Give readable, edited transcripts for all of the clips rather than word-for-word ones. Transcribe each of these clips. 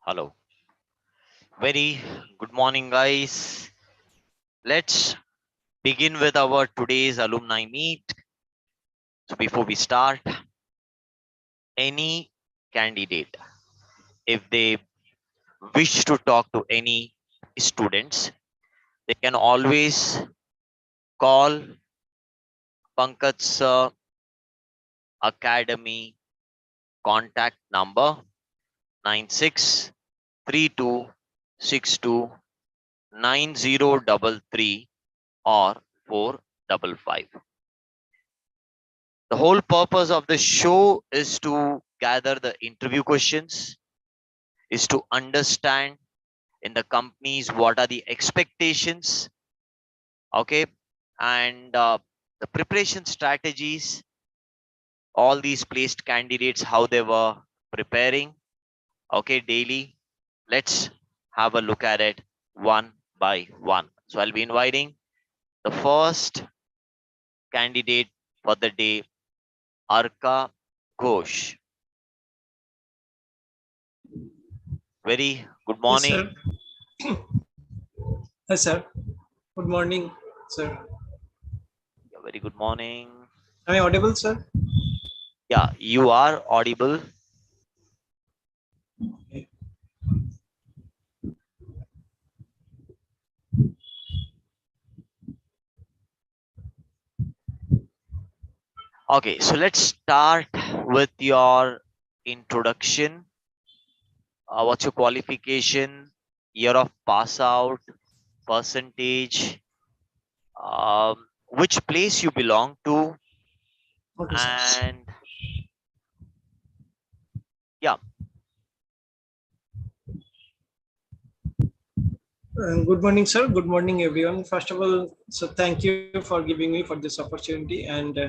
Hello. Very good morning, guys. Let's begin with our today's alumni meet. So before we start, any candidate, if they wish to talk to any students, they can always call Pankaj Sir Academy contact number 9632629033 or 455. The whole purpose of the show is to gather the interview questions, is to understand in the companies what are the expectations, okay, and the preparation strategies, all these placed candidates, how they were preparing, okay, daily. Let's have a look at it one by one. So I'll be inviting the first candidate for the day, Arka Ghosh. Very good Yes, morning. sir. Yes, sir. Good morning, sir. Yeah, very good morning. Am I audible, sir? Yeah, you are audible. Okay. Okay, so let's start with your introduction. What's your qualification, year of pass out, percentage, which place you belong to, Okay, sir. and yeah, Good morning, sir. Good morning, everyone. First of all, so thank you for giving me for this opportunity. And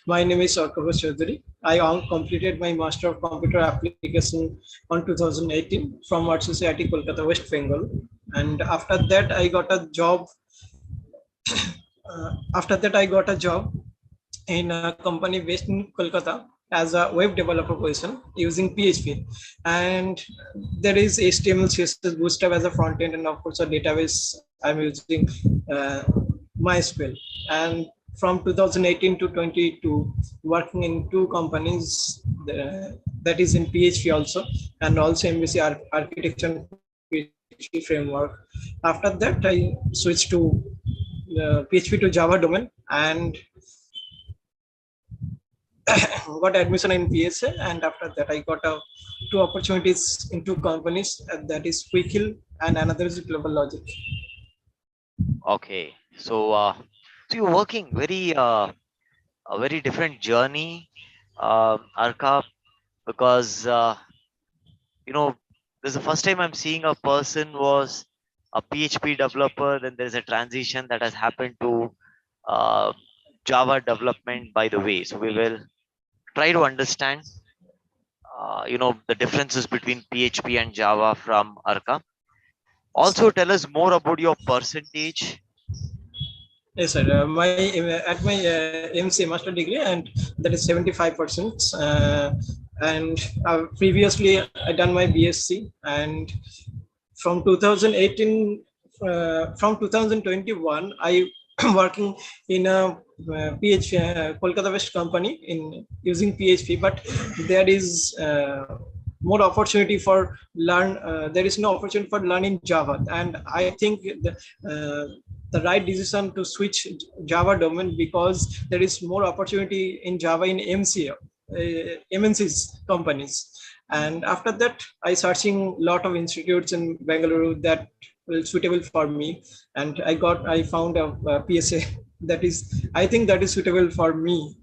my name is Arka Chaudhary. I completed my Master of Computer Application on 2018 from Arts Society, Kolkata, West Bengal. And after that, I got a job in a company based in Kolkata as a web developer position using PHP. And there is HTML, CSS, Bootstrap as a front end, and of course a database. I'm using uh, MySQL. And from 2018 to 22, working in two companies that is in PHP also, and also MVC architecture and PHP framework. After that, I switched to PHP to Java domain and got admission in PSA, and after that I got two opportunities in two companies, that is Quickhill and another is Global Logic. okay. So you're working a very different journey, Arka, because you know, this is the first time I'm seeing a person was a PHP developer, then there's a transition that has happened to uh, Java development, by the way. So we will try to understand, the differences between PHP and Java from Arka. Also, tell us more about your percentage. Yes, sir. My at my MC master degree, and that is 75%. And previously I done my BSc, and from 2018, from 2021, I working in a PHP Kolkata based company in using PHP, but there is more opportunity for learn. There is no opportunity for learning Java, and I think the right decision to switch Java domain, because there is more opportunity in Java in MNCs companies. And after that, I searching lot of institutes in Bangalore that will suitable for me, and I found a PSA that is, I think that is suitable for me,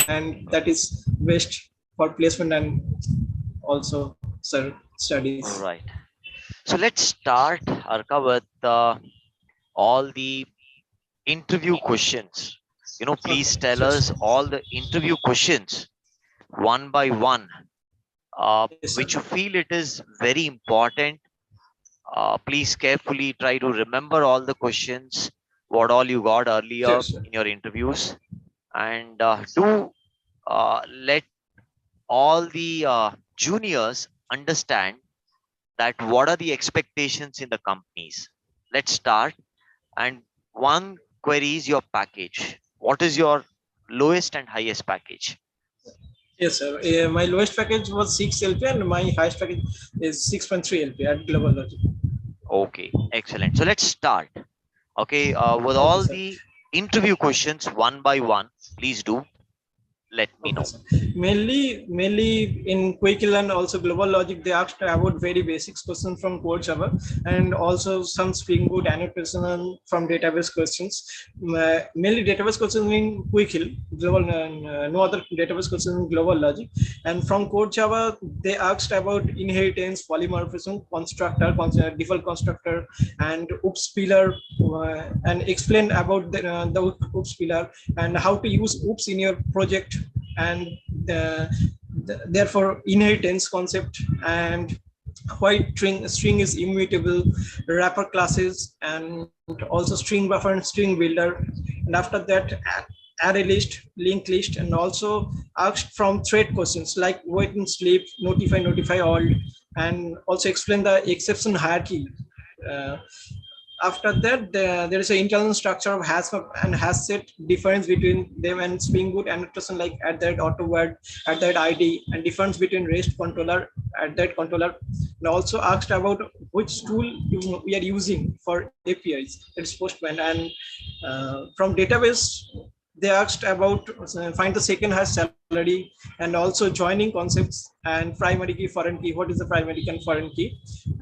and that is best for placement and also All studies. right. So let's start, Arka, with all the interview questions. Okay, Please tell sure, us sir. all the interview questions one by one, Yes, sir. which you feel it is very important. Please carefully try to remember all the questions, what all you got Sure, earlier sir. in your interviews, and do let all the juniors understand that what are the expectations in the companies. Let's start. And one query is your package. What is your lowest and highest package? Yes, sir. My lowest package was 6 LP and my highest package is 6.3 LP at Global Logic. Okay, excellent. So let's start. Okay, with Okay, all sir. the interview questions one by one, please do let me Okay, know. sir. Mainly in Quickhill and also Global Logic, they asked about very basics questions from core Java and also some Springboard annotation from database questions. Mainly database questions in Quickhill, Global, no other database questions in Global Logic. And from core Java, they asked about inheritance, polymorphism, constructor, default constructor, and OOPS pillar, and explain about the OOPS pillar and how to use OOPS in your project, and therefore inheritance concept, and why string is immutable, wrapper classes, and also string buffer and string builder. And after that, array list, linked list, and also asked from thread questions like wait and sleep, notify all, and also explain the exception hierarchy. uh, After that, there is an internal structure of hash map and hash set difference between them, and Springboard annotation like at that auto word, at that ID, and difference between REST controller at that controller. And also asked about which tool we are using for APIs. It's Postman. And from database, they asked about find the second hash salary, and also joining concepts and primary key, foreign key. What is the primary key and foreign key?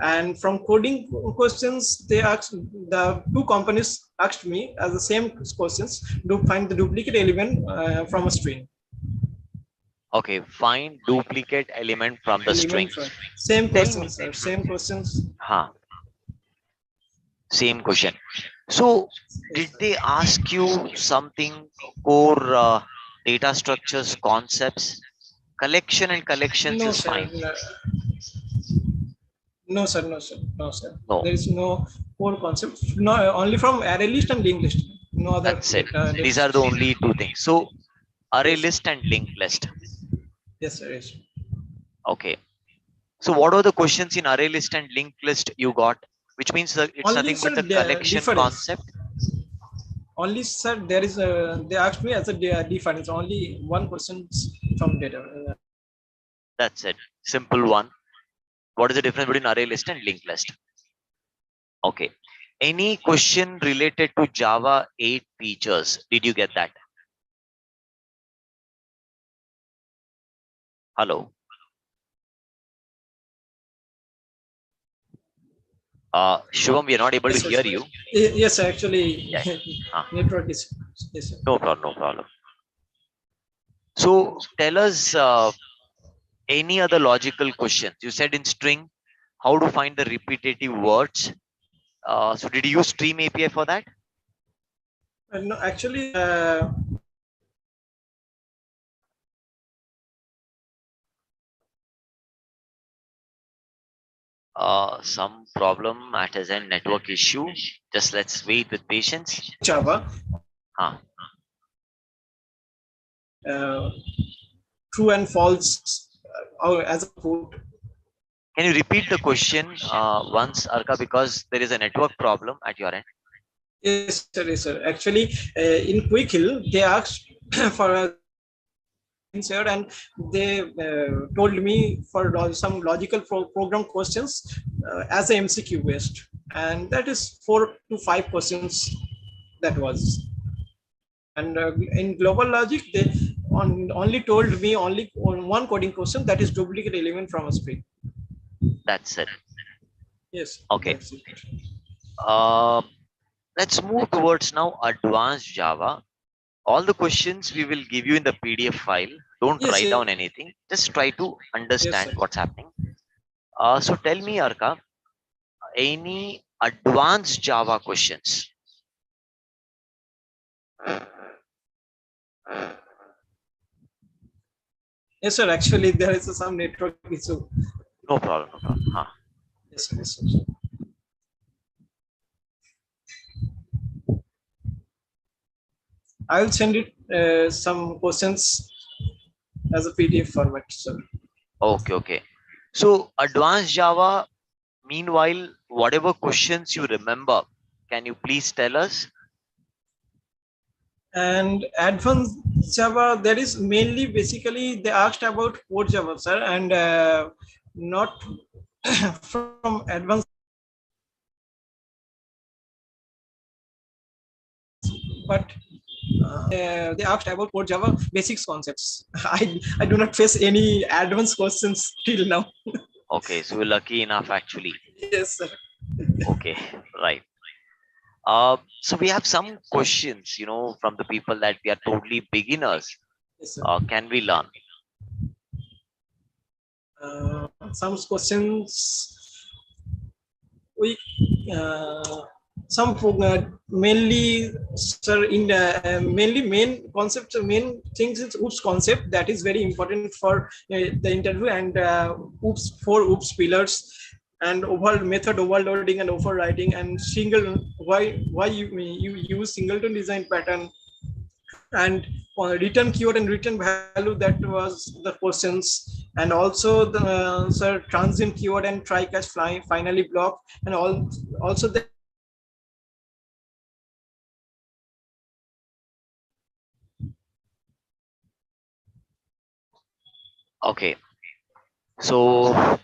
And from coding questions, they asked, the two companies asked me as the same questions, to find the duplicate element from a string. Okay, find duplicate element from the string. Element from same Tell me. questions, sir. Same questions. Huh, same question. So, did they ask you something core data structures, concepts? Collection and collections No, is sir. fine. No, no, sir. No, sir. No, sir. No, There is no core concept. No, only from array list and linked list. No other that's it. data. These are the only two things. So, array Yes. list and linked list. Yes, sir. Yes. Okay. So, what are the questions in array list and linked list you got? Which means that it's Only, nothing sir, but the collection difference. concept. Only, sir, there is a. They asked me as a difference. Only one question from data. That's it. Simple one. What is the difference between array list and linked list? Okay. Any question related to Java 8 features? Did you get that? Hello. Shubham, we are not able to Yes, hear sir. you. Yes, sir, actually, Yeah. network is. Yes, sir. No problem. No problem. So tell us any other logical questions. You said in string, how to find the repetitive words. So did you use Stream API for that? No, actually, Some problem at his end, network issue. Just let's wait with patience. Java, Huh. uh, true and false as a code. Can you repeat the question once, Arka, because there is a network problem at your end? Yes, sir. Yes, sir. Actually, in Quickhill, they asked for a answer, and they told me for some logical program questions as a MCQ based, and that is 4 to 5 questions. That was. And in global logic, they only told me only on one coding question, that is duplicate element from a string. That's it. Yes. Okay. That's it. Let's move towards now advanced Java. All the questions we will give you in the PDF file. Don't Yes, write yes. down anything. Just try to understand Yes, what's happening. So tell me, Arka, any advanced Java questions? yes, sir. Actually, there is some network issue. No problem. No problem. Huh. Yes, sir. Yes, sir. I will send it some questions as a PDF format, sir. Okay. Okay. So advanced Java, Meanwhile, whatever questions you remember, can you please tell us? And advanced Java, there is mainly basically they asked about core Java, sir, and not from advanced, but they asked about core Java basics concepts. I do not face any advanced questions till now. Okay, so we're lucky enough actually. Yes, sir. Okay, right. So we have some questions, from the people that we are totally beginners. Yes, sir. Can we learn? Some questions we some mainly, sir, in mainly main concepts, main things is oops concept that is very important for the interview, and oops, four oops pillars, and overall method overloading and overriding, and single, why you use singleton design pattern, and return keyword and return value, that was the questions. And also the sir, transient keyword and try catch fly finally block, and all. Also there is Okay, so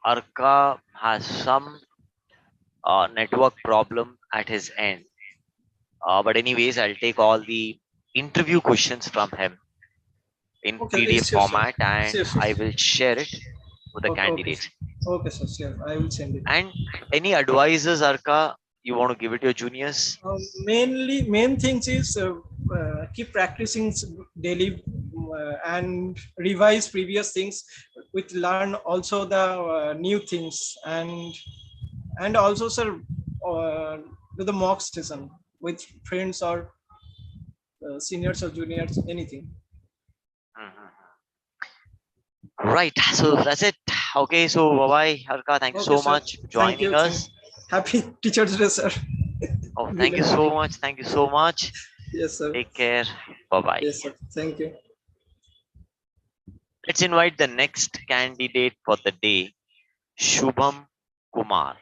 Arka has some network problem at his end. But anyways, I'll take all the interview questions from him in okay, PDF sure, sure, format and sure, sure. I will share it with the Okay, okay, candidates. okay, sir, sure, I will send it. And any advices, Arka, you want to give it to your juniors? Mainly, main things is keep practicing daily, and revise previous things, with learn also the new things, and also, sir, do the mock session with friends or seniors or juniors, anything. Mhm. Right. So that's it. Okay. So bye bye, Arka. Thank you Okay, so sir. much for Thank joining you. us. Happy Teachers Day, sir. Oh, thank you Belated. so much. Thank you so much. Yes, sir. Take care. Bye bye. Yes, sir. Thank you. Let's invite the next candidate for the day, Shubham Kumar.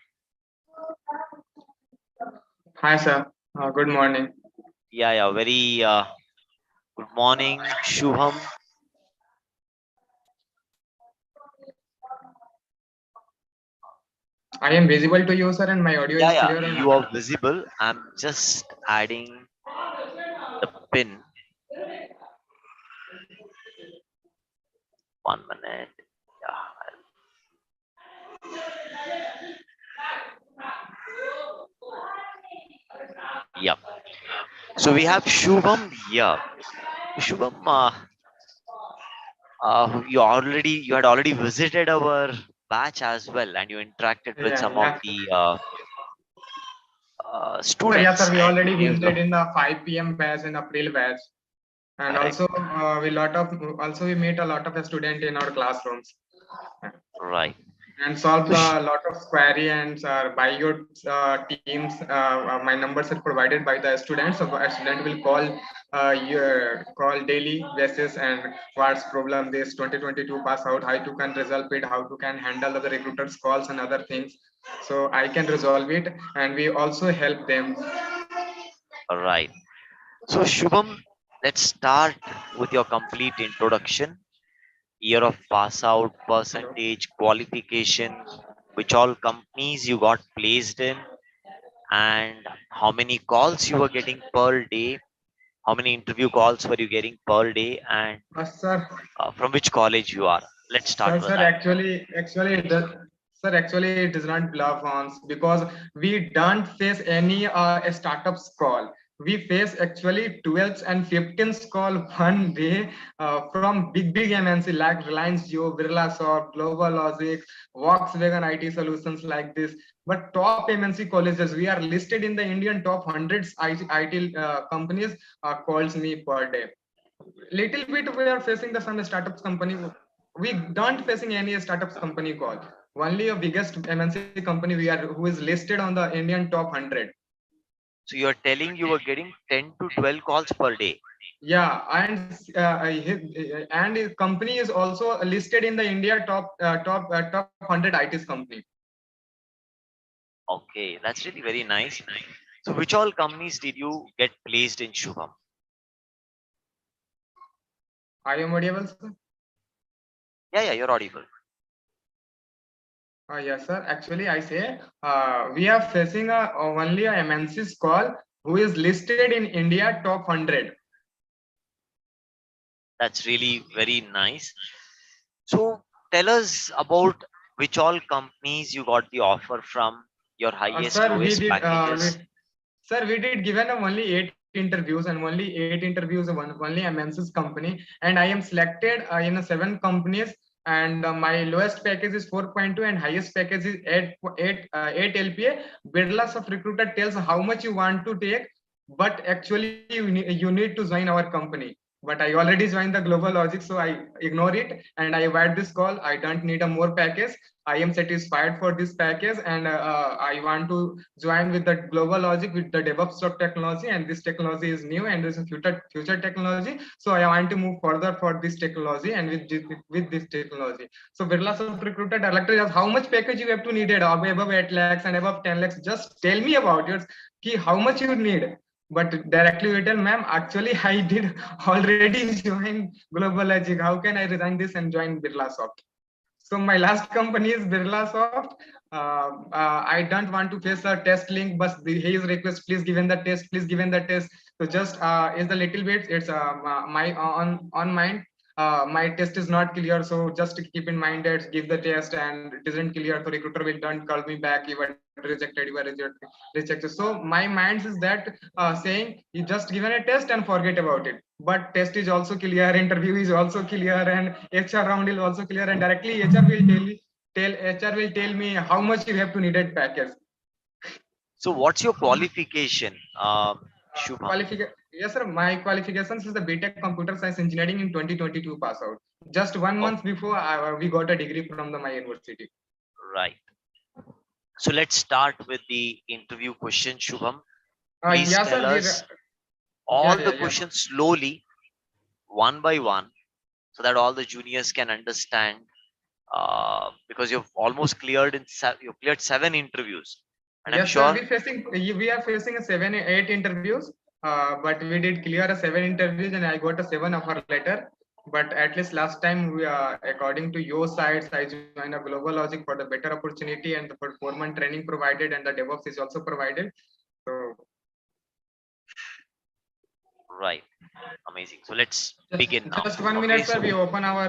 Hi, sir. Good morning. Yeah, yeah. Very good morning, Shubham. I am visible to you, sir, and my audio Yeah, is yeah. clear or You not? are visible. I'm just adding the pin. 1 minute. Yeah. Yep. So we have Shubham here. Shubham, you had already visited our batch as well, and you interacted with Yeah, some of yeah. the Yes, students, sir. We and already you visited in the 5 p.m. batch in April batch, and correct, also we meet a lot of students in our classrooms right? and solve So the lot of query and by your teams. My numbers are provided by the students, so a student will call daily basis and what's problem this 2022 pass out, how to can resolve it, how to can handle the recruiters calls and other things. So I can resolve it, and we also help them. right. So Shubham, let's start with your complete introduction. Year of pass out, Hello. percentage, qualification, which all companies you got placed in, and how many calls you were getting per day, how many interview calls were you getting per day, and Sir, from which college you are. Let's start with sir, that. actually, it does not bluff on because we don't face any startups call. We face actually 12th and 15th call one day from big MNC like Reliance Jio, Birla Soft, Global Logic, Volkswagen IT Solutions like this. But top MNC colleges, we are listed in the Indian top hundreds IT companies calls me per day. Little bit we are facing the some startups company. We don't facing any startups company call. Only a biggest MNC company we are who is listed on the Indian top 100. So you're telling you were getting 10 to 12 calls per day. Yeah, and his company is also listed in the India top 100 ITs company. Okay, that's really very nice. So which all companies did you get placed in, Shubham? I am audible, sir. Yeah, you're audible. Yes, sir. Actually, I say we are facing only a MNC's call who is listed in India top 100. That's really very nice. So tell us about which all companies you got the offer from, your highest, Sir, we lowest did. packages. Sir, we did given only 8 interviews, and only 8 interviews only MNC's company, and I am selected in 7 companies. And my lowest package is 4.2, and highest package is 8 LPA. Birlas of recruiter tells how much you want to take, but actually you need to join our company. But I already joined the Global Logic, so I ignore it and I avoid this call. I don't need a more package. I am satisfied for this package, and I want to join with the Global Logic with the DevOps technology, and this technology is new and this is future technology. So I want to move further for this technology and with this technology. So Birla Soft Recruiter director asks how much package you have to needed above 8 lakhs and above 10 lakhs. Just tell me about yours. How much you need. But directly we tell, ma'am, actually I did already join Global Logic. How can I resign this and join Birla Soft? So my last company is Birla Soft. I don't want to face a test link, but his request, please given the test, please given the test. So just is the little bit, it's my on mind. My test is not clear, so just keep in mind that give the test and it isn't clear, so recruiter will don't call me back. You were rejected. So my mind is that saying you just given a test and forget about it. But test is also clear, interview is also clear, and HR round is also clear, and directly HR will tell me how much you have to needed package. So what's your qualification, Shubham? Yes, sir. My qualifications is the BTech Computer Science Engineering in 2022 pass out. Just 1 month before we got a degree from my university. Right. So let's start with the interview question, Shubham. Please Yes, tell sir. us all the questions slowly, one by one, so that all the juniors can understand. Because you've almost cleared you've cleared 7 interviews, and I'm Yes, sure sir. We are facing a 7-8 interviews, but we did clear a 7 interviews, and I got a 7 offer letter. But at least last time, according to your sites, I joined a Global Logic for the better opportunity and the performance training provided, and the DevOps is also provided. So, right, amazing. So let's begin now. just 1 minute, sir. We open our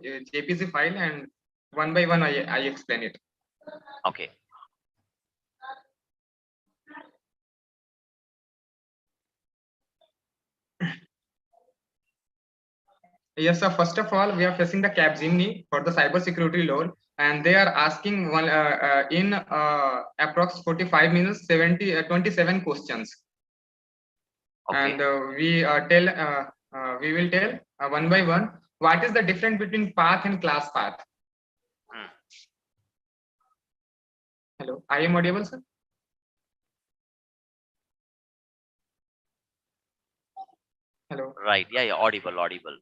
JPG file, and one by one, I explain it. Okay. Yes, sir. First of all, we are facing the Capgemini for the cybersecurity role, and they are asking one in approx 45 minutes, 27 questions. Okay. And we will tell one by one what is the difference between path and class path. Hello, I am audible, sir. Hello. Right. Yeah. Audible.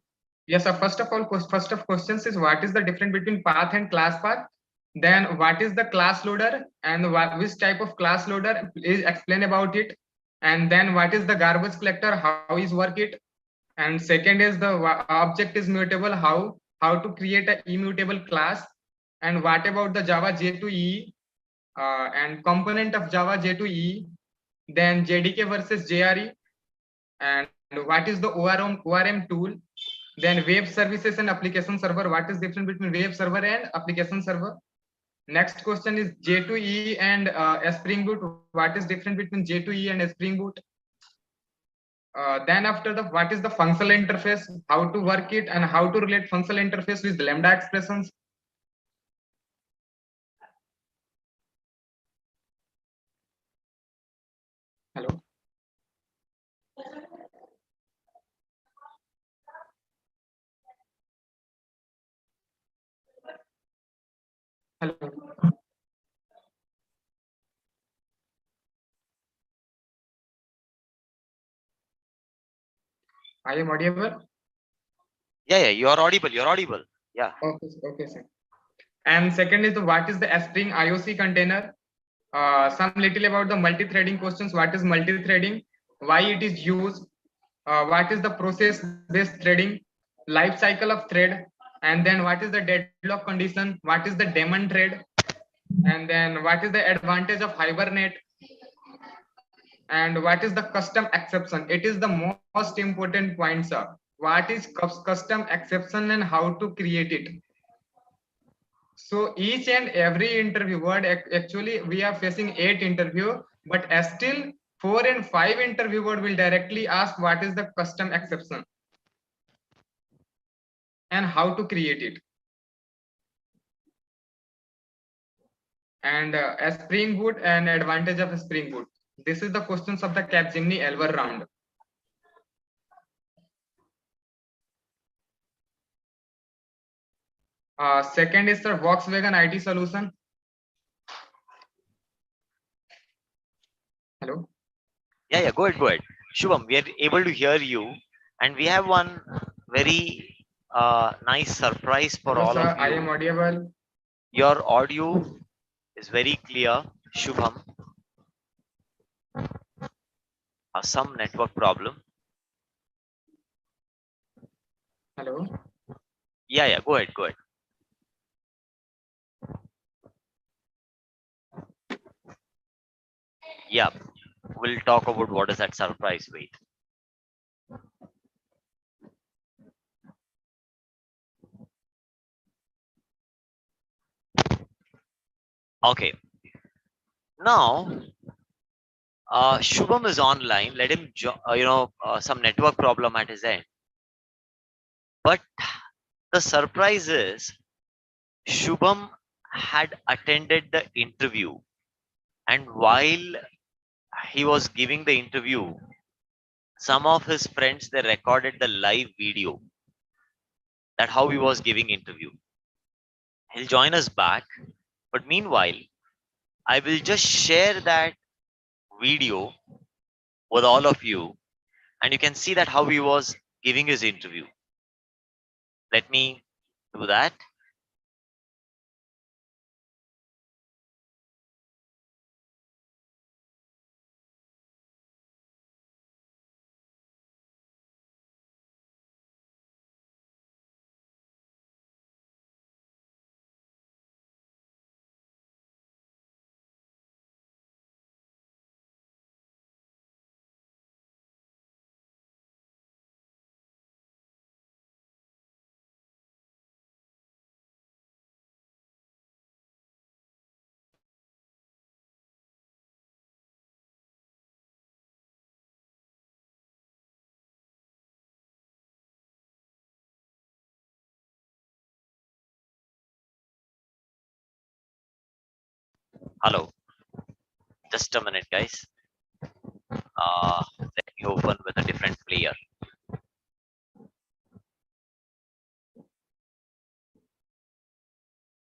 Yes, sir. First of all, first of questions is what is the difference between path and class path? Then what is the class loader and which type of class loader is explain about it? And then what is the garbage collector? How is work it? And second is the object is mutable. How to create an immutable class? And what about the Java J2E and component of Java J2E? Then JDK versus JRE. And what is the ORM tool? Then web services and application server. What is the difference between web server and application server? Next question is J2E and Springboot. What is difference between J2E and Springboot? Then after the what is the functional interface? How to work it and how to relate functional interface with lambda expressions. Hello. Hello. I am audible. Yeah. You're audible. Yeah. Okay, sir. And second is the what is the Spring IOC container? Some little about the multi-threading questions. What is multi-threading? Why it is used? What is the process-based threading? Life cycle of thread, and then what is the deadlock condition? What is the daemon thread? And then what is the advantage of Hibernate? And what is the custom exception? It is the most important point, sir. What is custom exception and how to create it? So each and every interview word, actually we are facing 8 interview, but still 4 and 5 interview word will directly ask what is the custom exception and how to create it. And a Springboard and advantage of a Springboard. This is the questions of the Capgemini Elver round. Second is the Volkswagen IT solution. Hello. Yeah, go ahead. Shubham, we are able to hear you, and we have one very nice surprise for Hello, all sir, of you. I am audible. Your audio is very clear, Shubham. Some network problem. Hello. Yeah, go ahead. Yeah, we'll talk about what is that surprise. Wait. Okay. Now, Shubham is online. Let him, some network problem at his end. But the surprise is, Shubham had attended the interview, and while he was giving the interview, some of his friends they recorded the live video that how he was giving interview. He'll join us back, but meanwhile, I will just share that video with all of you, and you can see that how he was giving his interview. Let me do that. Hello, just a minute, guys. Let me open with a different player.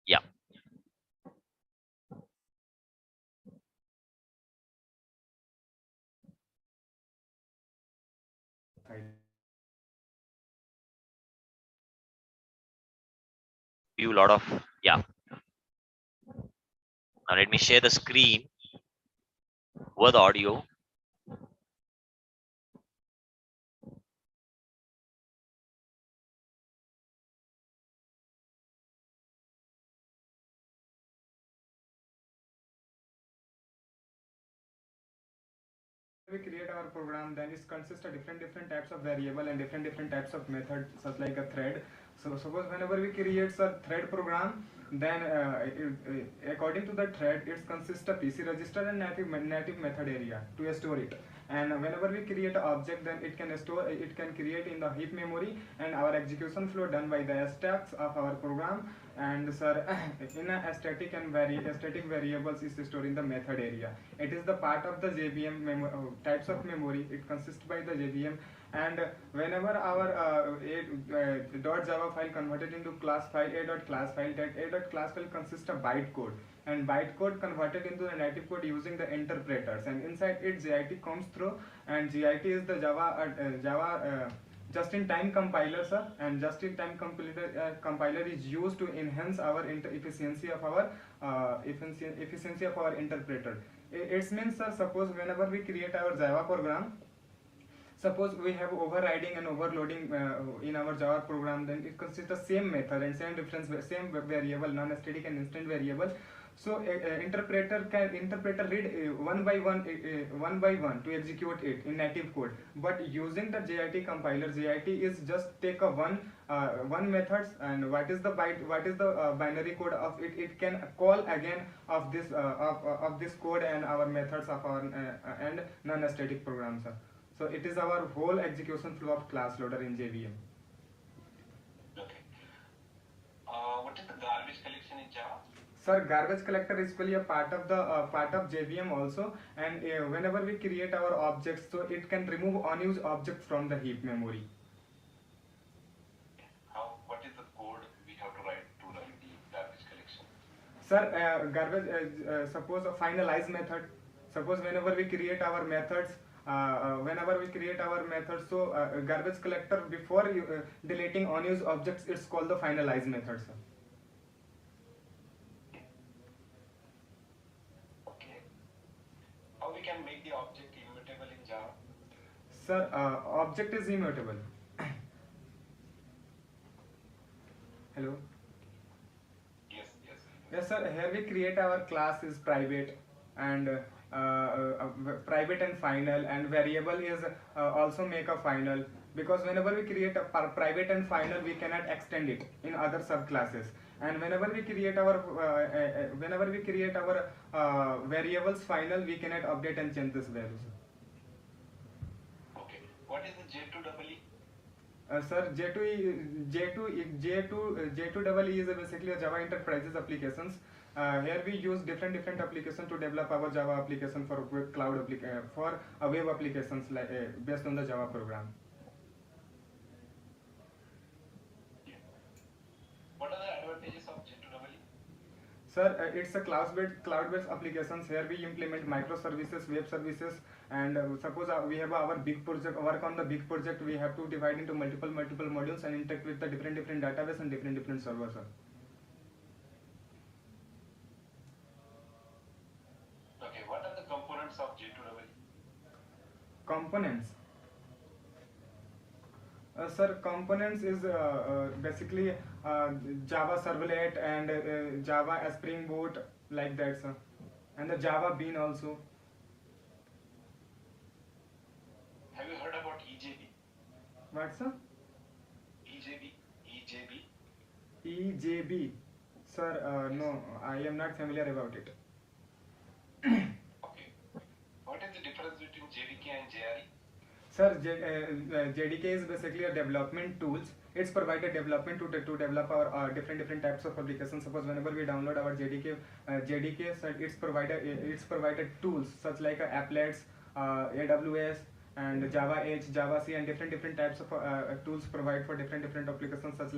Yeah. View a lot of, yeah. Now let me share the screen with audio. We create our program, then it consists of different types of variable and different types of method, such like a thread. So suppose whenever we create a thread program, then according to the thread, it consists of PC register and native method area to store it. And whenever we create an object, then it can create in the heap memory, and our execution flow done by the stacks of our program. And sir, in a static variables is stored in the method area. It is the part of the JVM types of memory. It consists by the JVM, and whenever our .java file converted into class file, a.class file, that a.class file consists of bytecode, and bytecode converted into the native code using the interpreters, and inside it JIT comes through, and JIT is the Java Just-in-time compiler, sir, and just-in-time compiler is used to enhance our efficiency of our efficiency of our interpreter. It means, sir, suppose whenever we create our Java program, suppose we have overriding and overloading in our Java program, then it consists the same method and same difference, same variable, non-static and instant variable. So interpreter read one by one to execute it in native code. But using the JIT compiler, JIT is just take a one methods, and what is the binary code of it? It can call again of this code and our methods of our and non-static programs. So it is our whole execution flow of class loader in JVM. Okay. What is the garbage collection in Java? Sir, garbage collector is actually a part of JVM also, and whenever we create our objects, so it can remove unused objects from the heap memory. What is the code we have to write the garbage collection? Sir, suppose a finalize method. Suppose whenever we create our methods, so garbage collector, before deleting unused objects, it's called the finalize method, sir. Okay. How we can make the object immutable in Java? Sir, object is immutable. Hello. Yes, sir. Here we create our class is private and private and final, and variable is also make a final, because whenever we create a private and final, we cannot extend it in other subclasses. And whenever we create our variables final, we cannot update and change this values. Okay. What is the J2EE? Sir, J2EE is basically a Java Enterprises applications. Here we use different applications to develop our Java application for cloud for web applications like based on the Java program. What are the advantages of J2EE? Sir, it's a cloud-based applications. Here we implement microservices, web services, and suppose we have our big project. Work on the big project, we have to divide into multiple modules and interact with the different database and different servers. Sir. Okay, what are the components of J2EE? Components. Sir, components is basically Java Servlet and Java Springboard, like that, sir, and the Java Bean also. Have you heard about EJB? What, sir? EJB? EJB. Sir, no, I am not familiar about it. Okay. What is the difference between Jdk and Jre? Sir, JDK is basically a development tools. It's provided development to develop our different types of applications. Suppose whenever we download our JDK, so it's provided tools such like applets, AWS, and Java H, Java C, and different types of tools provide for different applications such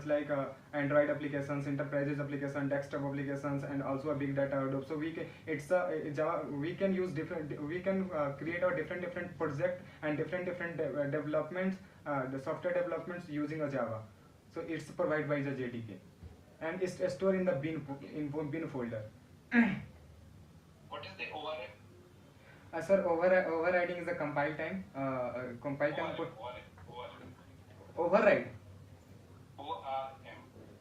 like Android applications, enterprises applications, desktop applications, and also a big data Hadoop. So we can use we can create our different project and different developments, the software developments using a Java. So it's provided by the JDK, and it's stored in the bin folder. What is the ORM? Sir, overriding is the compile time. Override.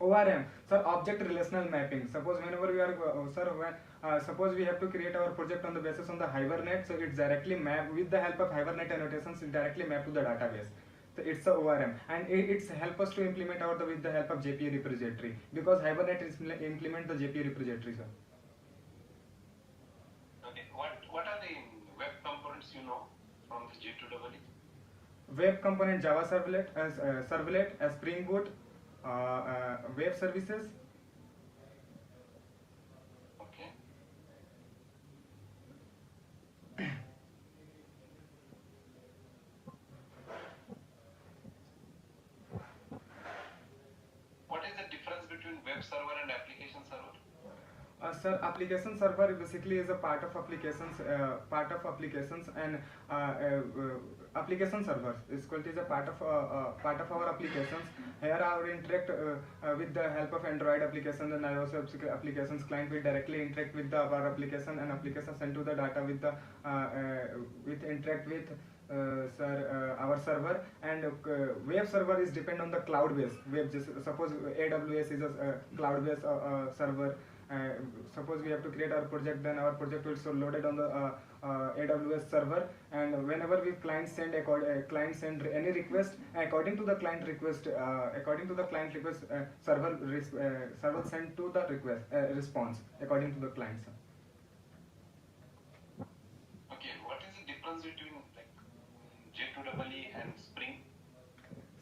ORM. Sir, object relational mapping. Suppose whenever we are, suppose we have to create our project on the basis on the Hibernate, so it's directly mapped with the help of Hibernate annotations. It directly mapped to the database. So it's a ORM, and it's help us to implement with the help of JPA repository, because Hibernate is implement the JPA repository, sir. Okay. What are the web components you know from the J2EE? Web component Java Servlet, Springboard, web services. Okay. What is the difference between web server and application server? Sir, application server basically is a part of applications, and application server is called is a part of our applications. Here, our interact with the help of Android applications and iOS applications. Client will directly interact with our application, and application send to the data with the interact with our server. And web server is depend on the cloud base web. Just suppose AWS is a cloud based server. Suppose we have to create our project, then our project will so loaded on the AWS server, and whenever we client send any request, according to the client request, server send to the request response according to the client. Okay, what is the difference between like J2EE and Spring?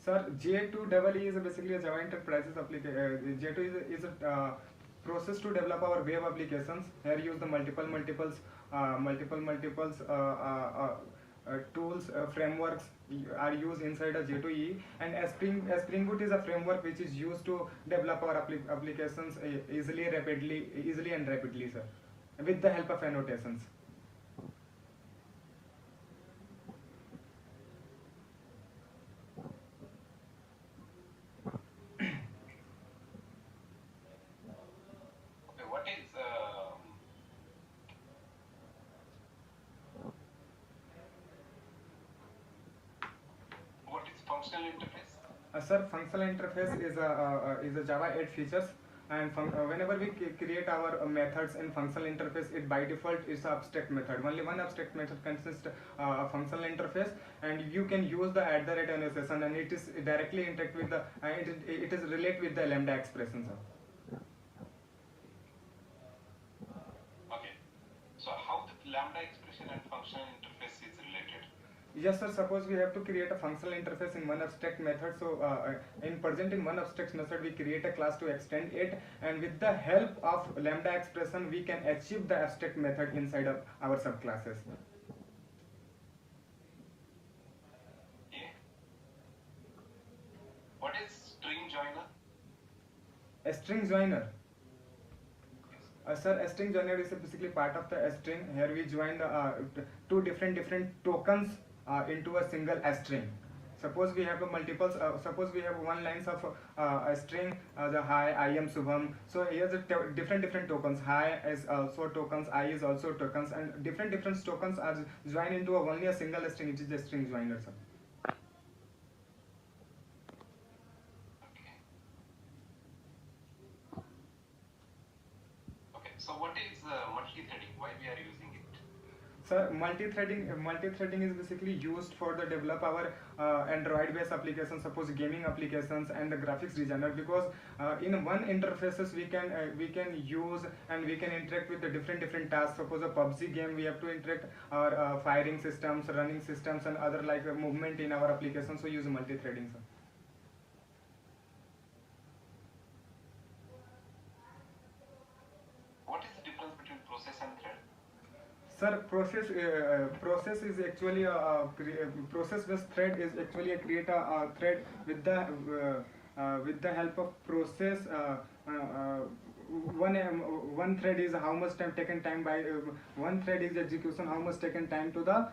Sir, J2EE is basically a Java Enterprises application. J2 is a process to develop our web applications. Here use the multiple tools, frameworks are used inside a J2EE, and Springboard is a framework which is used to develop our applications easily and rapidly, sir, with the help of annotations. Functional interface? Sir, functional interface is a Java 8 features, and whenever we create our methods in functional interface, it by default is an abstract method. Only one abstract method consists of functional interface, and you can use the @ annotation, and it is directly interact with the it is relate with the lambda expression, sir. Okay, so how the lambda expression and functional interface is related? Yes, sir. Suppose we have to create a functional interface in one abstract method. So in presenting one abstract method, we create a class to extend it, and with the help of lambda expression, we can achieve the abstract method inside of our subclasses. Yeah. What is string joiner? A string joiner. Sir, a string joiner is basically part of the string. Here we join the two different tokens into a single string. Suppose we have a multiples. Suppose we have one lines of a string. The hi, I am Subham. So here's the different tokens. Hi is also tokens. I is also tokens, and different tokens are joined into only a single string. It is the string joiner, sir. Okay. So what is multi-threading? Why we are using it? Sir, multi-threading is basically used for the develop our Android-based applications, suppose gaming applications and the graphics designer, because in one interfaces we can use and we can interact with the different tasks. Suppose a PUBG game, we have to interact our firing systems, running systems, and other like movement in our application. So use multi-threading, sir. What is the difference between process and thread? Sir, process is actually a process-based thread is actually a create a thread with the help of process. One thread is how much time taken time by one thread is execution, how much taken time to the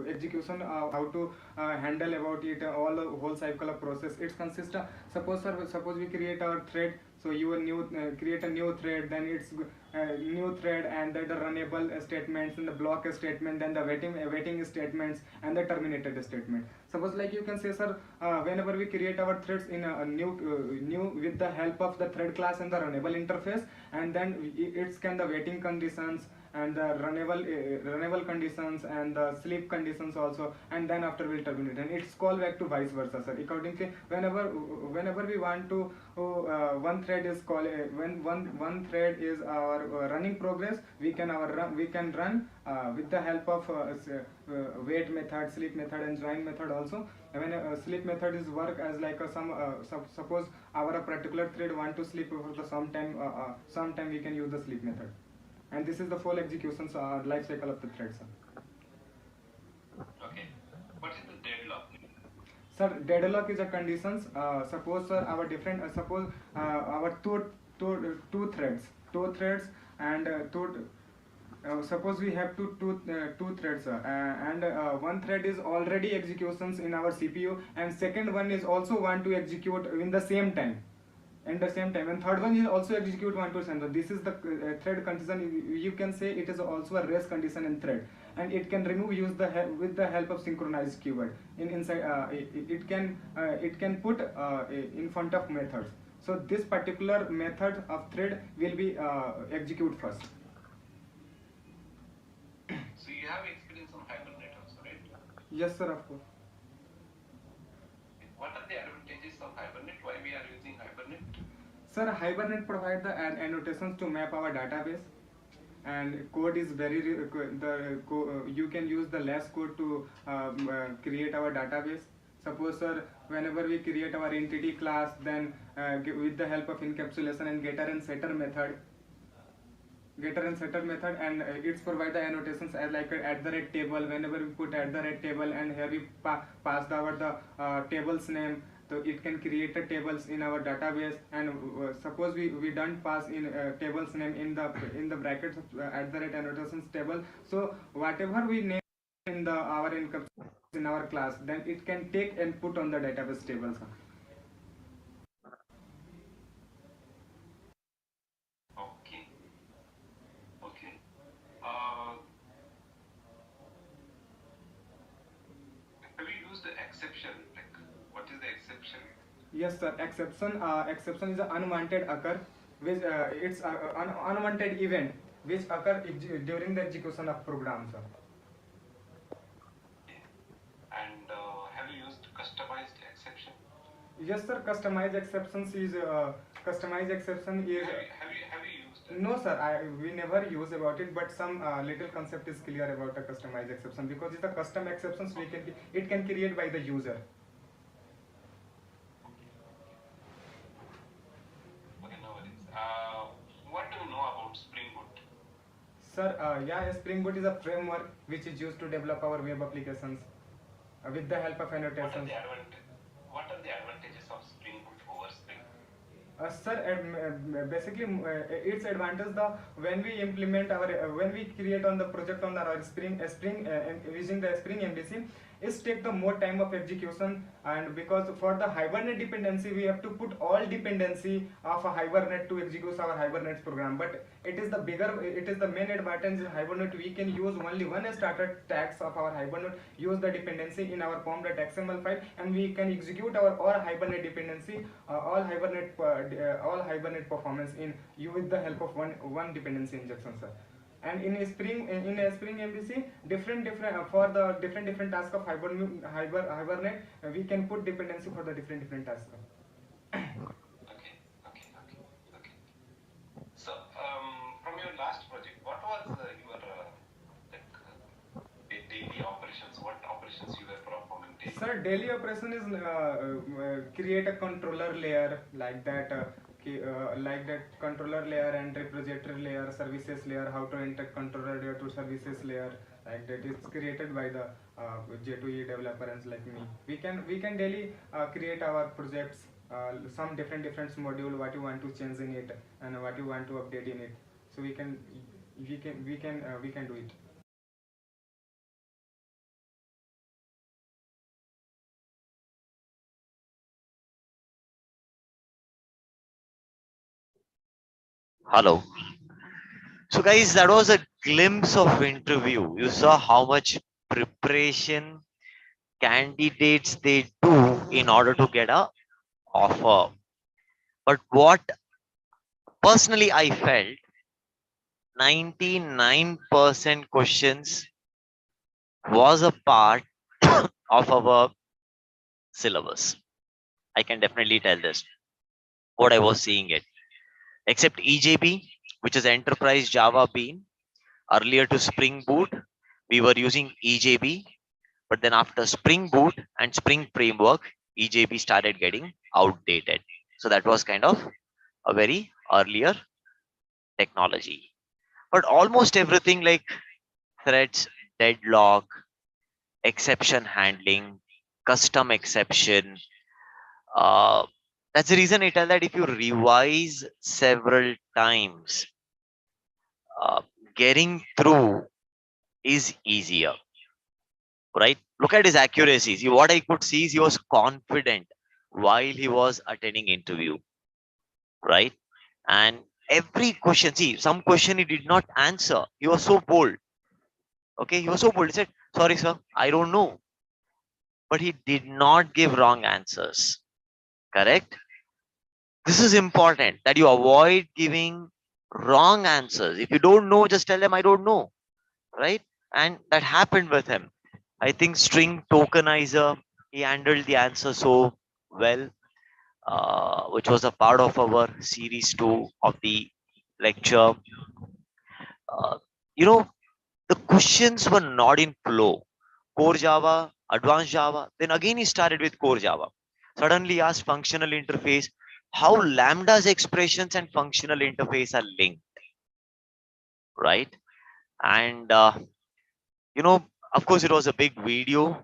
execution, how to handle about it, all the whole cycle of process. It consists of, suppose we create our thread. So you will create a new thread, then it's new thread, and then the runnable statements, and the block statement, then the waiting statements, and the terminated statement. Suppose like you can say, sir, whenever we create our threads in a new with the help of the thread class and the runnable interface, and then it scan the waiting conditions and the runnable conditions and the sleep conditions also, and then after we'll terminate, and it's call back to vice versa, sir. Accordingly, whenever we want to one thread is call when one thread is our running progress, we can run with the help of wait method, sleep method, and join method also. When sleep method is work as like suppose our particular thread want to sleep for the some time we can use the sleep method. And this is the full execution life cycle of the thread, sir. Okay. What is the deadlock? Sir, deadlock is a conditions. Suppose, sir, our different suppose our two threads and suppose we have two threads, and one thread is already executions in our CPU, and second one is also want to execute in the same time, and third one is also execute one to sender. This is the thread condition. You can say it is also a race condition in thread, and it can remove use with the help of synchronized keyword in inside. It can put in front of methods. So this particular method of thread will be execute first. So you have experience on Hibernate also, right? Yes, sir, of course. What are the advantages of Hibernate? Why we are using Hibernate? Sir, Hibernate provide the annotations to map our database, and code is you can use the less code to create our database. Suppose, sir, whenever we create our entity class, then with the help of encapsulation and getter and setter method, and it's provide the annotations as like a @table. Whenever we put @table, and here we pass the table's name, so it can create a tables in our database. And suppose we don't pass in table's name in the brackets of @annotations table, so whatever we name in the our income in our class, then it can take and put on the database tables. Okay. Okay. Have you used the exception? Like, what is the exception? Yes, sir. Exception is an unwanted occur, which it's an unwanted event which occur during the execution of program, sir. And have you used customized exception? Yes, sir. Customized exception is. Have you used it? No, sir. We never use about it, but some little concept is clear about a customized exception, because it's a custom exceptions it can create by the user. Okay, no worries. What do you know about Springboard? Sir, yeah, Springboard is a framework which is used to develop our web applications with the help of annotations. What are the advantages of Springboard over Spring? Sir, basically its advantage when we implement when we create on the project on our Spring using the Spring MVC, is take the more time of execution, and because for the Hibernate dependency we have to put all dependency of a Hibernate to execute our Hibernate program. But it is the main advantage in Hibernate. We can use only one starter tags of our Hibernate, use the dependency in our pom.xml file, and we can execute our all Hibernate dependency, all Hibernate performance with the help of one dependency injection, sir. And in a Spring MVC, different for the different tasks of Hibernate, we can put dependency for the different tasks. Okay. So, from your last project, what was your daily operations? What operations you were performing daily? Sir, daily operation is create a controller layer like that. Controller layer and repository layer, services layer, how to enter controller layer to services layer, like that is created by the J2E developers like me. We can daily create our projects, some different module, what you want to change in it and what you want to update in it. So we can do it. Hello. So guys, that was a glimpse of interview. You saw how much preparation candidates they do in order to get a offer. But what personally I felt, 99% questions was a part of our syllabus. I can definitely tell this, what I was seeing it. Except EJB, which is Enterprise Java Bean. Earlier to Spring Boot, we were using EJB, but then after Spring Boot and Spring Framework, EJB started getting outdated. So that was kind of a very earlier technology. But almost everything like threads, deadlock, exception handling, custom exception, that's the reason I tell that if you revise several times, getting through is easier, right? Look at his accuracy. See, what I could see is he was confident while he was attending interview, right? And every question, see, some question he did not answer. He was so bold. Okay, he was so bold. He said, "Sorry, sir, I don't know," but he did not give wrong answers. Correct? This is important that you avoid giving wrong answers. If you don't know, just tell them, "I don't know," right? And that happened with him. I think string tokenizer, he handled the answer so well, which was a part of our series 2 of the lecture. Uh, you know, the questions were not in flow. Core Java, advanced Java. Then again, he started with core Java. Suddenly asked functional interface, how lambda's expressions and functional interface are linked, right? And, you know, of course, it was a big video,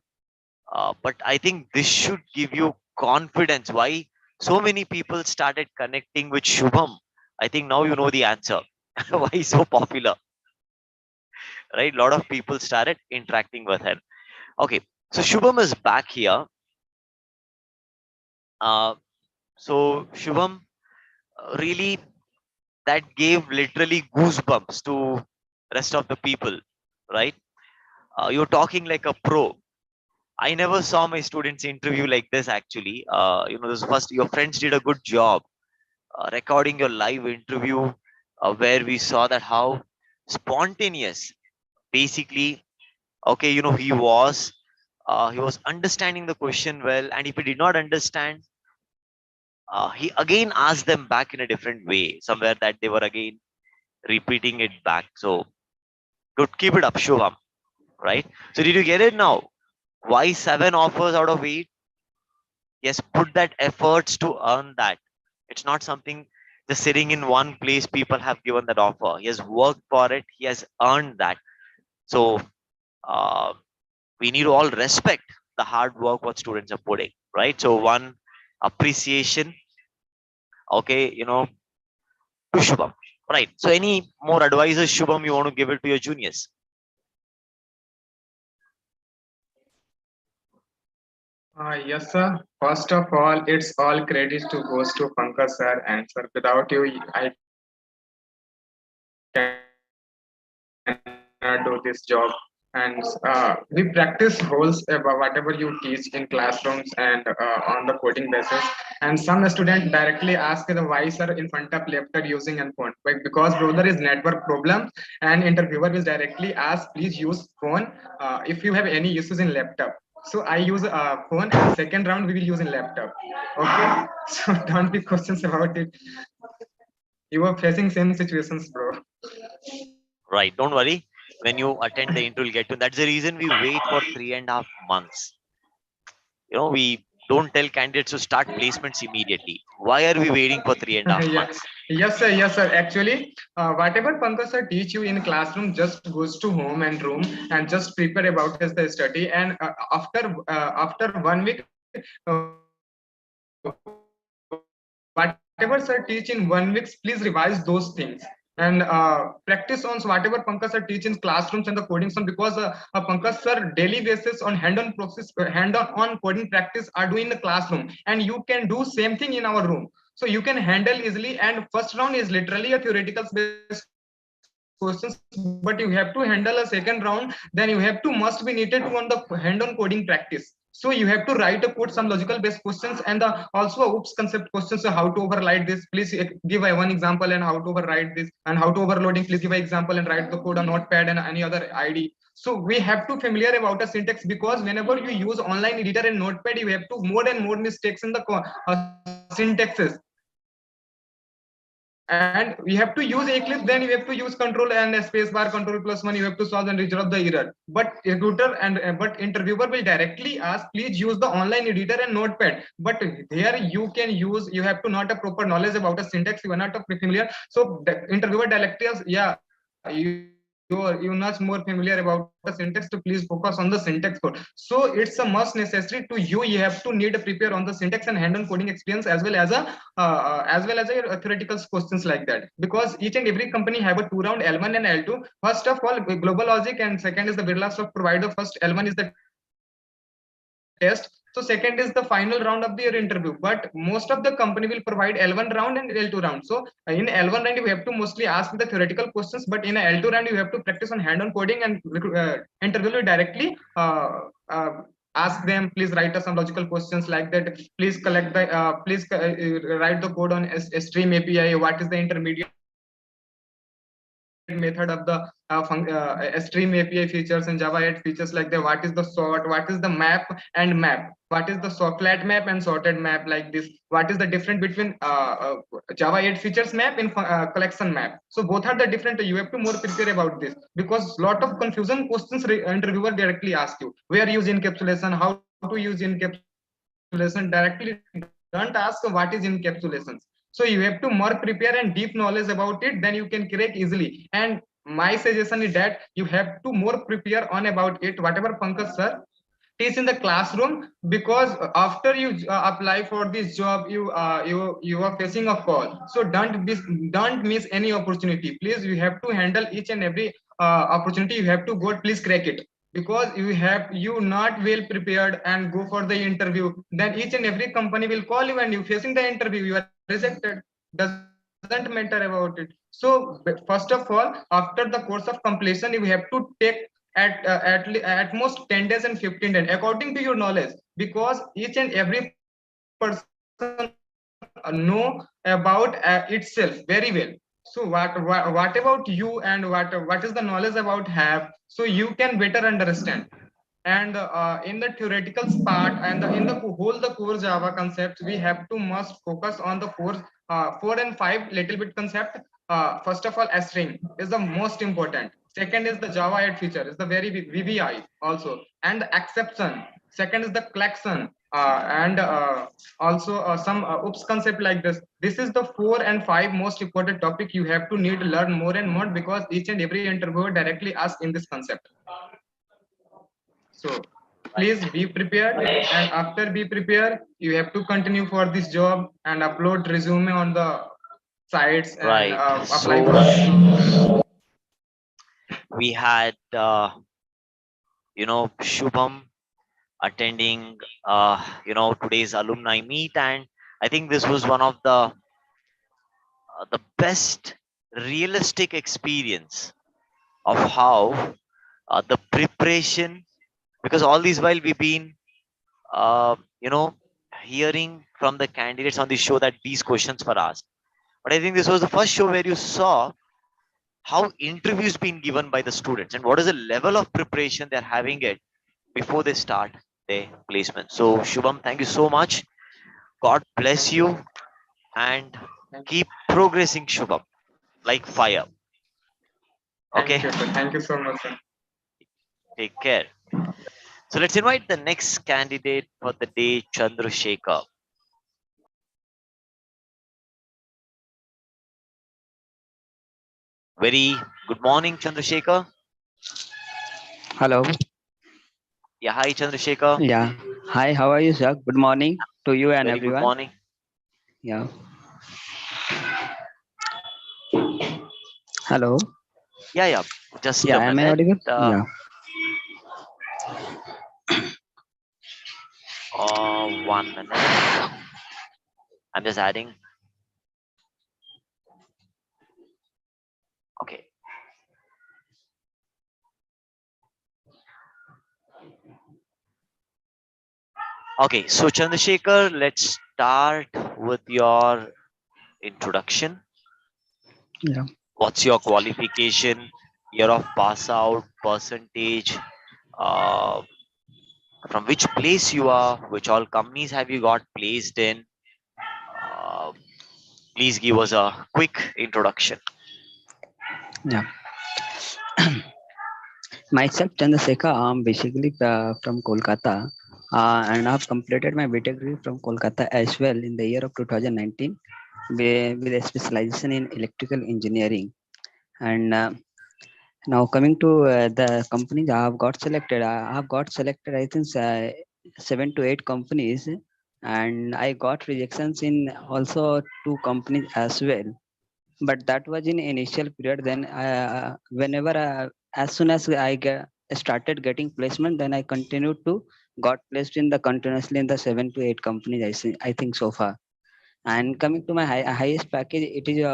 but I think this should give you confidence. Why so many people started connecting with Shubham? I think now you know the answer. Why he's so popular, right? A lot of people started interacting with him. Okay, so Shubham is back here. Uh, so Shubham, really, that gave literally goosebumps to rest of the people, right? You're talking like a pro. I never saw my students interview like this actually. This first, your friends did a good job recording your live interview, where we saw that how spontaneous, basically, okay, he was understanding the question well, and if he did not understand, he again asked them back in a different way, somewhere that they were again repeating it back. So good, keep it up, Shubham, right? So did you get it now? Why 7 offers out of 8? Yes, put that efforts to earn that. It's not something just sitting in one place. People have given that offer. He has worked for it. He has earned that. So uh, we need to all respect the hard work what students are putting, right? So one appreciation, okay, to Shubham, right? So any more advices, Shubham, you want to give it to your juniors? Yes, sir. First of all, it's all credit to goes to Pankaj sir and sir. Without you, I cannot do this job. And we practice holes about whatever you teach in classrooms and on the coding basis. And some students directly ask the why sir in front of laptop using and phone. Like, because brother is network problem, and interviewer will directly ask, please use phone if you have any issues in laptop. So I use phone, and second round we will use in laptop. Okay, so don't be questions about it. You are facing same situations, bro. Right. Don't worry. When you attend the interview, you'll get to. That's the reason we wait for 3.5 months. We don't tell candidates to start placements immediately. Why are we waiting for 3.5 months? Yes, yes, sir. Yes, sir. Actually, whatever Pankaj sir teach you in classroom just goes to home and room and just prepare about as the study. And after 1 week, whatever sir teach in 1 week, please revise those things. And practice on whatever Pankaj sir teach in classrooms and the coding on, because Pankaj sir daily basis on hand-on process, hand-on coding practice are doing in the classroom, and you can do same thing in our room. So you can handle easily. And first round is literally a theoretical based questions, but you have to handle a second round. Then you have to must be needed to on the hand-on coding practice. So you have to write a code some logical based questions, and also a oops concept questions. So how to override this, please give a one example, and how to override this, and how to overloading, please give an example and write the code on notepad and any other id. So we have to familiar about a syntax, because whenever you use online editor and notepad, you have to more and more mistakes in the syntaxes. And we have to use Eclipse, then you have to use control and space bar, control +1, you have to solve and resolve the error. But recruiter and but interviewer will directly ask, please use the online editor and notepad. But here you can use, you have to not a proper knowledge about a syntax, you are not a familiar. So the interviewer directly asks, yeah, you have to you're much more familiar about the syntax, to please focus on the syntax code. So it's a must necessary to you have to need to prepare on the syntax and hand-on coding experience, as well as a theoretical questions like that, because each and every company have a 2-round L1 and L2. First of all, global logic, and second is the Birla Soft provider. First L1 is the test, so second is the final round of their interview. But most of the company will provide L1 round and L2 round. So in L1 round you have to mostly ask the theoretical questions, but in L2 round you have to practice on hand-on coding, and interview will directly ask them, please write us some logical questions like that. Please collect the write the code on stream API. What is the intermediate method of the stream API features and Java 8 features like that? What is the sort? What is the map and map? What is the flat map and sorted map like this? What is the difference between Java 8 features map and collection map? So both are the different. You have to more prepare about this, because lot of confusion questions interviewer directly ask you. Where use encapsulation? How to use encapsulation? Directly don't ask what is encapsulations. So you have to more prepare and deep knowledge about it, then you can crack easily. And my suggestion is that you have to more prepare on about it, whatever Pankaj sir teach in the classroom, because after you apply for this job, you are facing a call. So don't miss any opportunity. Please, you have to handle each and every opportunity. You have to go, please crack it, because you not well prepared and go for the interview, then each and every company will call you and you facing the interview, you are rejected. Doesn't matter about it. So first of all, after the course of completion, you have to take at most 10 days and 15 days according to your knowledge, because each and every person know about itself very well. So what about you, and what is the knowledge about have, so you can better understand. And in the theoretical part, and in the whole the core Java concept, we have to must focus on the 4 and 5 little bit concept. First of all, string is the most important. Second is the Java 8 feature, is the very big VBI also, and the exception. Second is the collection, and also some oops concept like this. This is the 4 and 5 most important topic you have to need to learn more and more, because each and every interviewer directly asks in this concept. So please be prepared, and after be prepared, you have to continue for this job and upload resume on the sites and Right. apply for So we had Shubham attending today's alumni meet, and I think this was one of the best realistic experience of how the preparation, because all these while we've been uh, you know hearing from the candidates on the show that these questions were asked, but I think this was the first show where you saw how interviews being given by the students and what is the level of preparation they're having it before they start their placement. So Shubham, thank you so much. God bless you, and keep progressing, Shubham, like fire. Okay, thank you so much, sir. take care. So let's invite the next candidate for the day, Chandrasekhar. Very good morning, Chandrasekhar. Hello. Yeah, hi, Chandrasekhar. Yeah. Hi, how are you, sir? Good morning to you and Very good everyone. morning. Yeah. Hello. Yeah. Just Yeah, a am I minute. audible? Yeah. 1 minute. I'm just adding. Okay. Okay, so Chandrasekhar, let's start with your introduction. Yeah. What's your qualification, year of pass out, percentage, uh, from which place you are, which all companies have you got placed in? Uh, please give us a quick introduction. Yeah. Myself, Chandrasekhar, I'm basically from Kolkata, and I've completed my BTech degree from Kolkata as well in the year of 2019 with a specialization in electrical engineering. And Now coming to the companies I have got selected, I have got selected I think 7 to 8 companies, and I got rejections in also 2 companies as well. But that was in initial period. Then whenever as soon as started getting placement, then I continued to got placed in the continuously in the 7 to 8 companies I think so far. And coming to my highest package, it is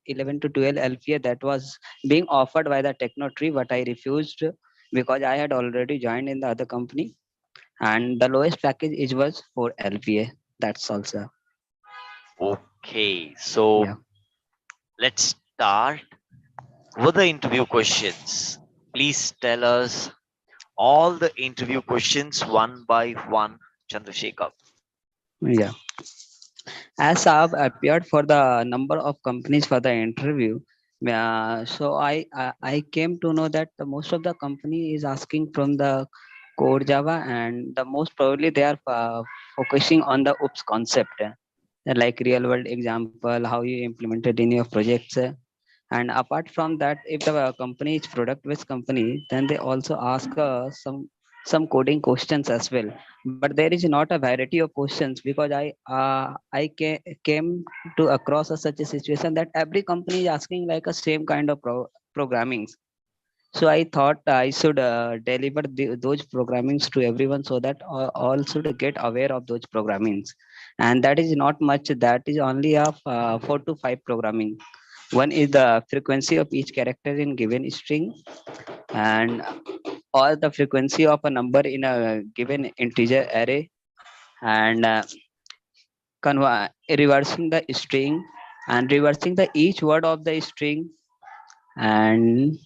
11 to 12 LPA that was being offered by the Techno Tree, but I refused because I had already joined in the other company. And the lowest package is was for LPA. That's also, Okay, so yeah. let's start with the interview questions. Please tell us all the interview questions one by one, Chandrasekhar. Yeah. As I've appeared for the number of companies for the interview, so I came to know that the most of the company is asking from the core Java, and the most probably they are focusing on the OOPS concept, like real world example, how you implemented in your projects. And apart from that, if the company is product based company, then they also ask some coding questions as well. But there is not a variety of questions, because came to across such a situation that every company is asking like a same kind of programming. So I thought I should deliver those programmings to everyone, so that all should get aware of those programmings. And that is not much. That is only of 4 to 5 programming. One is the frequency of each character in given string, and or the frequency of a number in a given integer array, and reversing the string, and reversing the each word of the string, and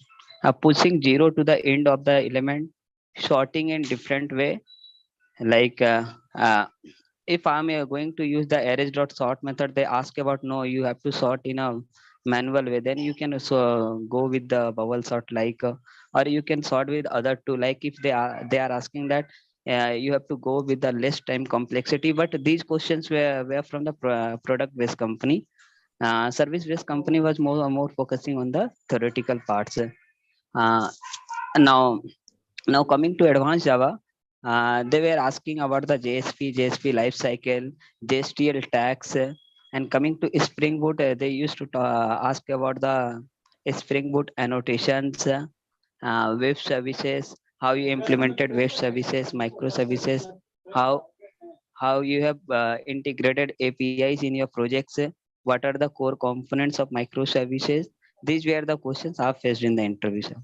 pushing 0 to the end of the element, sorting in different way, like if I'm going to use the arrays dot sort method, they ask about, no, you have to sort in a manual way. Then you can go with the bubble sort, like or you can sort with other two, like if they are asking that you have to go with the less time complexity. But these questions were from the product based company. Service based company was more focusing on the theoretical parts. uh, now Now coming to advanced Java, they were asking about the JSP lifecycle, JSTL tags, and coming to Springboard, they used to ask about the Springboard annotations, web services, how you implemented web services, microservices, how how you have integrated APIs in your projects, what are the core components of microservices. These were the questions I faced in the interview, sir.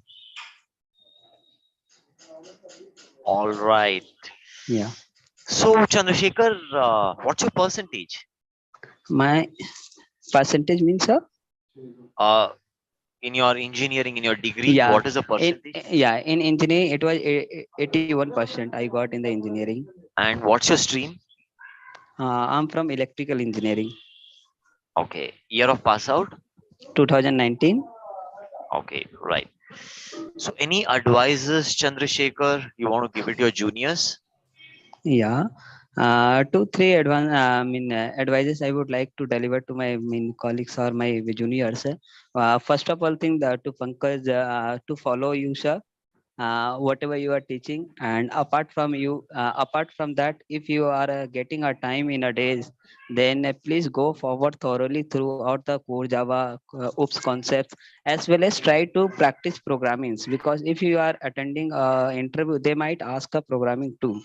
All right. Yeah. So, Chandrasekhar, what's your percentage? My percentage means, sir? Uh, in your engineering, in your degree, Yeah, what is the in percentage? in engineering it was 81% I got in the engineering. And what's your stream? I'm from electrical engineering. Okay. Year of pass out? 2019. Okay, right. So, any advices, Chandrasekhar, you want to give it to your juniors? Yeah. Two, three advices I would like to deliver to my colleagues or my juniors. First of all, thing that to Pankaj, to follow you, sir, whatever you are teaching. And apart from that, if you are getting a time in a days, then please go forward thoroughly throughout the core Java oops concepts, as well as try to practice programming, because if you are attending a interview, they might ask a programming too.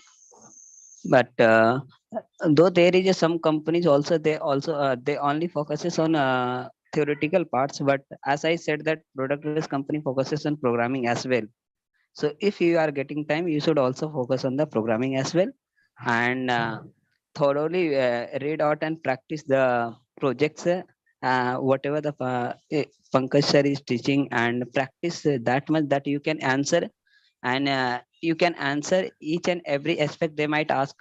But though there is some companies also, they only focuses on theoretical parts, but as I said, that product based company focuses on programming as well. So if you are getting time, you should also focus on the programming as well, and thoroughly read out and practice the projects, whatever the Pankaj sir is teaching, and practice that much that you can answer. And you can answer each and every aspect they might ask,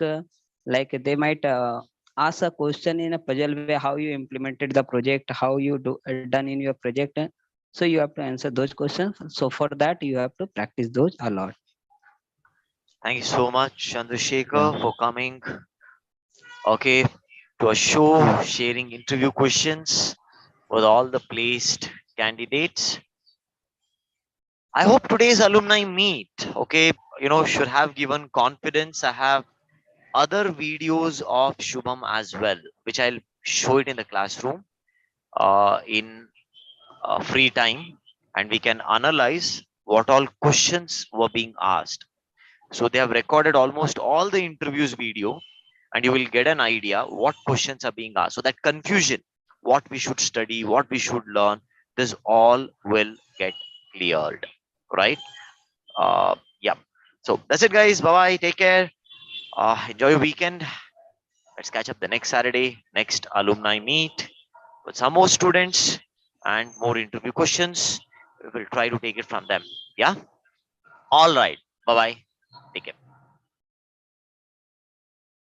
like they might ask a question in a puzzle way, how you implemented the project, how you done in your project. So you have to answer those questions. So for that you have to practice those a lot. Thank you so much, Yeah. Chandrasekhar, for coming, okay, to a show, sharing interview questions with all the placed candidates. I hope today's alumni meet, okay, should have given confidence. I have other videos of Shubham as well, which I'll show it in the classroom in free time, and we can analyze what all questions were being asked. So they have recorded almost all the interviews video, and you will get an idea what questions are being asked. So that confusion, what we should study, what we should learn, this all will get cleared, right? Yeah. So that's it, guys. Bye bye. Take care. Enjoy your weekend. Let's catch up the next Saturday, next alumni meet with some more students and more interview questions. We will try to take it from them. Yeah. All right. Bye bye.